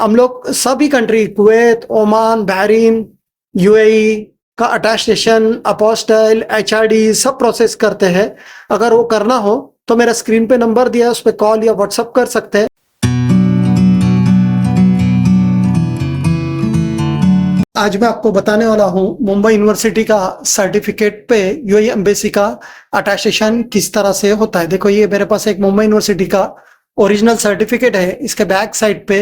हम लोग सभी country Kuwait, Oman, Bahrain, UAE का अटेस्टेशन, अपोस्टाइल, एचआरडी सब प्रोसेस करते हैं। अगर वो करना हो तो मेरा स्क्रीन पे नंबर दिया है, उस पर कॉल या व्हाट्सअप कर सकते हैं। आज मैं आपको बताने वाला हूँ मुंबई यूनिवर्सिटी का सर्टिफिकेट पे यूएई एम्बेसी का अटेस्टेशन किस तरह से होता है। देखो, ये मेरे पास एक मुंबई यूनिवर्सिटी का ओरिजिनल सर्टिफिकेट है। इसके बैक साइड पे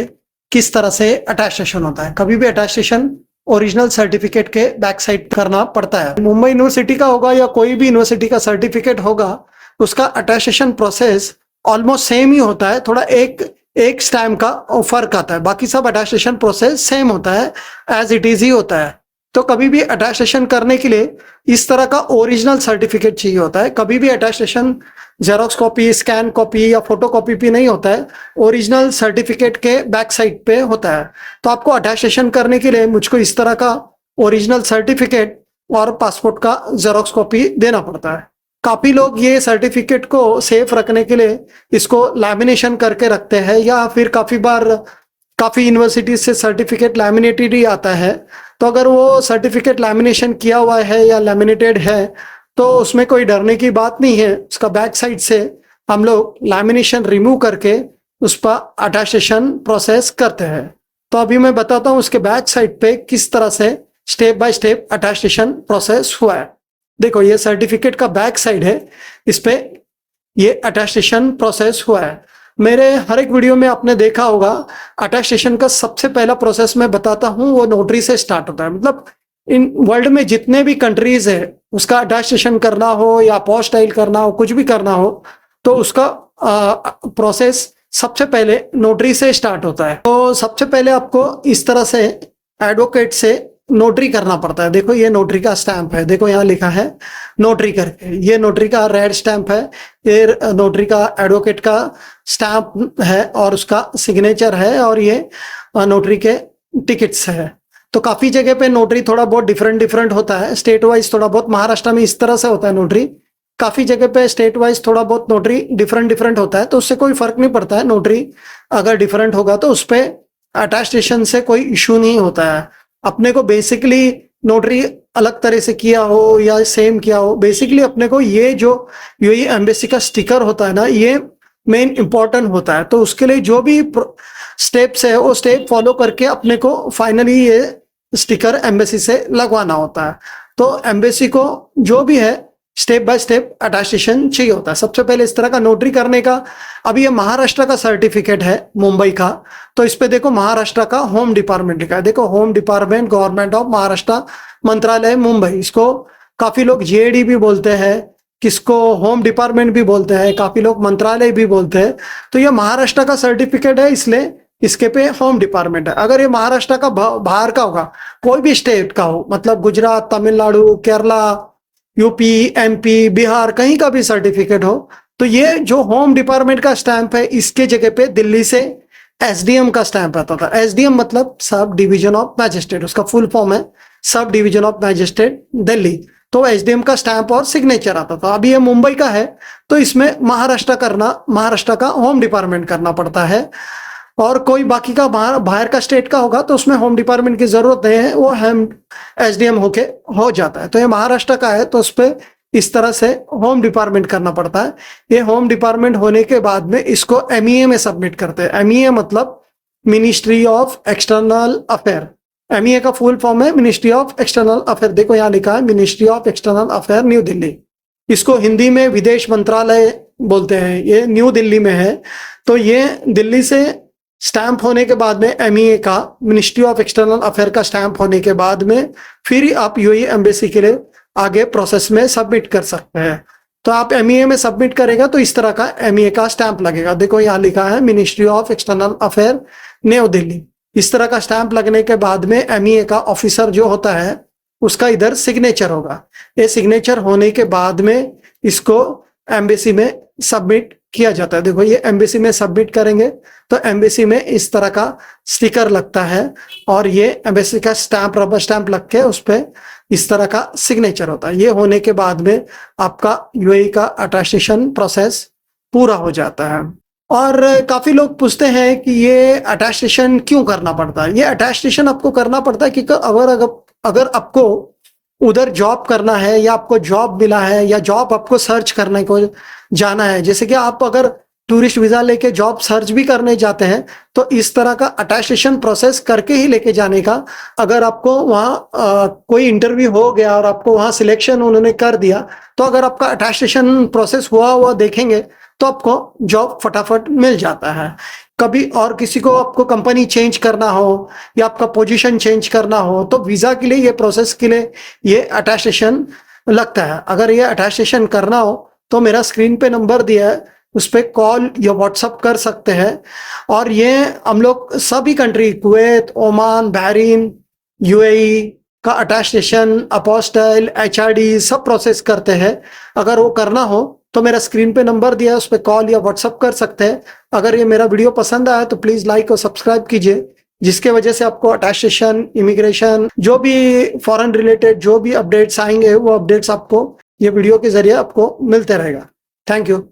किस तरह से अटेस्टेशन होता है। कभी भी अटेस्टेशन ओरिजिनल सर्टिफिकेट के बैक साइड करना पड़ता है। मुंबई यूनिवर्सिटी का होगा या कोई भी यूनिवर्सिटी का सर्टिफिकेट होगा, उसका अटेस्टेशन प्रोसेस ऑलमोस्ट सेम ही होता है। थोड़ा एक स्टैम्प का फर्क आता है, बाकी सब अटेस्टेशन प्रोसेस सेम होता है, एज इट इज ही होता है। तो कभी भी अटेस्टेशन करने के लिए इस तरह का ओरिजिनल सर्टिफिकेट चाहिए होता है। कभी भी attestation xerox copy, scan copy या फोटो कॉपी भी नहीं होता है, ओरिजिनल सर्टिफिकेट के बैक साइड पे होता है। तो आपको अटेस्टेशन करने के लिए मुझको इस तरह का ओरिजिनल सर्टिफिकेट और पासपोर्ट का जेरोक्स कॉपी देना पड़ता है। काफी लोग ये सर्टिफिकेट को सेफ रखने के लिए इसको लैमिनेशन करके रखते हैं, या फिर काफी यूनिवर्सिटी से सर्टिफिकेट लैमिनेटेड ही आता है। तो अगर वो सर्टिफिकेट लैमिनेशन किया हुआ है या लैमिनेटेड है तो उसमें कोई डरने की बात नहीं है। उसका बैक साइड से हम लोग लैमिनेशन रिमूव करके उस पर अटेस्टेशन प्रोसेस करते हैं। तो अभी मैं बताता हूँ उसके बैक साइड पे किस तरह से step by step attestation process हुआ है। देखो, ये सर्टिफिकेट का बैक साइड है, इस पे ये अटेस्टेशन प्रोसेस हुआ है। मेरे हर एक वीडियो में आपने देखा होगा, अटेस्टेशन का सबसे पहला प्रोसेस मैं बताता हूँ वो नोटरी से स्टार्ट होता है। मतलब इन वर्ल्ड में जितने भी कंट्रीज है, उसका अटेस्टेशन करना हो या अपोस्टाइल करना हो, कुछ भी करना हो, तो उसका प्रोसेस सबसे पहले नोटरी से स्टार्ट होता है। तो सबसे पहले आपको इस तरह से एडवोकेट से नोटरी करना पड़ता है। देखो, ये नोटरी का स्टैंप है, देखो यहाँ लिखा है नोटरी करके। ये नोटरी का रेड स्टैंप है, ये नोटरी का एडवोकेट का स्टैंप है और उसका सिग्नेचर है, और ये नोटरी के टिकट्स है। तो काफी जगह पे नोटरी थोड़ा बहुत डिफरेंट होता है, स्टेट वाइज थोड़ा बहुत। महाराष्ट्र में इस तरह से होता है नोटरी, काफी जगह पे स्टेट वाइज थोड़ा बहुत नोटरी डिफरेंट होता है। तो उससे कोई फर्क नहीं पड़ता है, नोटरी अगर डिफरेंट होगा तो उस पर अटेस्टेशन से कोई इशू नहीं होता है। अपने को बेसिकली नोटरी अलग तरह से किया हो या सेम किया हो, बेसिकली अपने को ये जो यूएई एम्बेसी का स्टिकर होता है ना, ये मेन इंपॉर्टेंट होता है। तो उसके लिए जो भी स्टेप्स है वो स्टेप फॉलो करके अपने को फाइनली ये स्टिकर एम्बेसी से लगवाना होता है। तो एम्बेसी को जो भी है स्टेप बाय स्टेप अटेस्टेशन चाहिए होता है। सबसे पहले इस तरह का नोटरी करने का, अभी ये महाराष्ट्र का सर्टिफिकेट है मुंबई का, तो इस पे देखो महाराष्ट्र का होम डिपार्टमेंट लिखा है। देखो, home department, government of Maharashtra, मंत्रालय मुंबई। इसको काफी लोग जेडी भी बोलते हैं, किसको होम डिपार्टमेंट भी बोलते हैं, काफी लोग मंत्रालय भी बोलते हैं। तो ये महाराष्ट्र का सर्टिफिकेट है, इसलिए इसके पे होम डिपार्टमेंट है। अगर ये महाराष्ट्र का बाहर का होगा, कोई भी स्टेट का हो, मतलब गुजरात, तमिलनाडु, केरला, यूपी, एमपी, बिहार, कहीं का भी सर्टिफिकेट हो, तो ये जो होम डिपार्टमेंट का स्टैंप है, इसके जगह पे दिल्ली से एसडीएम का स्टैंप आता था। एसडीएम मतलब सब डिवीजन ऑफ मैजिस्ट्रेट, उसका फुल फॉर्म है sub division of magistrate Delhi. तो एसडीएम का स्टैंप और सिग्नेचर आता था। अभी ये मुंबई का है तो इसमें महाराष्ट्र का होम डिपार्टमेंट करना पड़ता है। और कोई बाकी का बाहर का स्टेट का होगा तो उसमें होम डिपार्टमेंट की जरूरत नहीं है, वो हम एसडीएम होके हो जाता है। तो ये महाराष्ट्र का है तो उस पर इस तरह से होम डिपार्टमेंट करना पड़ता है। ये होम डिपार्टमेंट होने के बाद में इसको एमईए में सबमिट करते हैं। एमईए मतलब ministry of external affair. MEA का फुल फॉर्म है मिनिस्ट्री ऑफ एक्सटर्नल अफेयर। देखो यहाँ लिखा है ministry of external affair new Delhi. इसको हिंदी में विदेश मंत्रालय बोलते हैं, ये न्यू दिल्ली में है। तो ये दिल्ली से स्टैंप होने के बाद में एमईए का, मिनिस्ट्री ऑफ एक्सटर्नल अफेयर का स्टैंप होने के बाद में फिर आप यूएई एम्बेसी के लिए आगे प्रोसेस में सबमिट कर सकते हैं। तो आप एमईए में सबमिट करेगा तो इस तरह का एमईए का स्टैंप लगेगा। देखो यहाँ लिखा है ministry of external affair new Delhi. इस तरह का स्टैंप लगने के बाद में एमईए का ऑफिसर जो होता है उसका इधर सिग्नेचर होगा। ये सिग्नेचर होने के बाद में इसको एम्बेसी में सबमिट किया जाता है। देखो, ये एम्बेसी में सबमिट करेंगे तो एम्बेसी में इस तरह का स्टिकर लगता है और ये एम्बेसी का स्टैंप, रबर स्टैंप लग के उस पर इस तरह का सिग्नेचर होता है। ये होने के बाद में आपका यूएई का अटेस्टेशन प्रोसेस पूरा हो जाता है। और काफी लोग पूछते हैं कि ये अटेस्टेशन क्यों करना पड़ता है। ये अटेस्टेशन आपको करना पड़ता है क्योंकि अगर आपको उधर जॉब करना है या आपको जॉब मिला है या जॉब आपको सर्च करने को जाना है, जैसे कि आप अगर टूरिस्ट वीजा लेके जॉब सर्च भी करने जाते हैं तो इस तरह का अटेस्टेशन प्रोसेस करके ही लेके जाने का। अगर आपको वहाँ कोई इंटरव्यू हो गया और आपको वहाँ सिलेक्शन उन्होंने कर दिया, तो अगर आपका अटेस्टेशन प्रोसेस हुआ देखेंगे तो आपको जॉब फटाफट मिल जाता है। कभी और किसी को आपको कंपनी चेंज करना हो या आपका पोजीशन चेंज करना हो तो वीजा के लिए, ये प्रोसेस के लिए ये अटेस्टेशन लगता है। अगर ये अटेस्टेशन करना हो तो मेरा स्क्रीन पे नंबर दिया है, उस पर कॉल या व्हाट्सअप कर सकते हैं। और ये हम लोग सभी country, Kuwait, Oman, Bahrain, UAE का अटेस्टेशन, अपोस्टाइल, एचआरडी सब प्रोसेस करते हैं। अगर वो करना हो तो मेरा स्क्रीन पे नंबर दिया है, उस पर कॉल या व्हाट्सअप कर सकते हैं। अगर ये मेरा वीडियो पसंद आया तो प्लीज लाइक और सब्सक्राइब कीजिए, जिसके वजह से आपको अटेस्टेशन, इमिग्रेशन, जो भी फॉरेन रिलेटेड जो भी अपडेट्स आएंगे वो अपडेट्स आपको ये वीडियो के जरिए आपको मिलते रहेगा। Thank you.